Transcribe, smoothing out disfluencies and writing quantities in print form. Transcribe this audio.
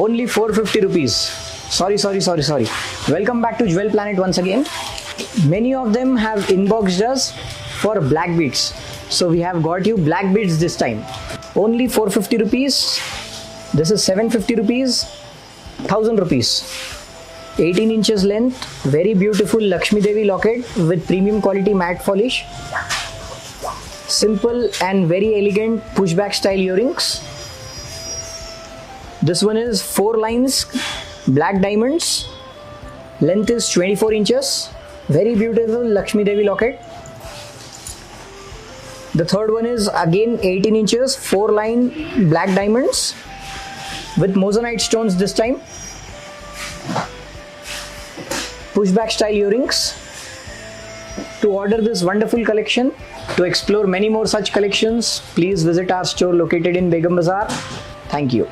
Only 450 rupees. Sorry. Welcome back to Jewel Planet once again. Many of them have inboxed us for black beads. So we have got you black beads this time. Only 450 rupees. This is 750 rupees. 1000 rupees. 18 inches length. Very beautiful Lakshmi Devi locket with premium quality matte polish. Simple and very elegant pushback style earrings. This one is 4 lines, black diamonds. Length is 24 inches. Very beautiful Lakshmi Devi locket. The third one is again 18 inches, 4 line black diamonds with moissanite stones this time. Pushback style earrings. To order this wonderful collection, to explore many more such collections, please visit our store located in Begum Bazaar. Thank you.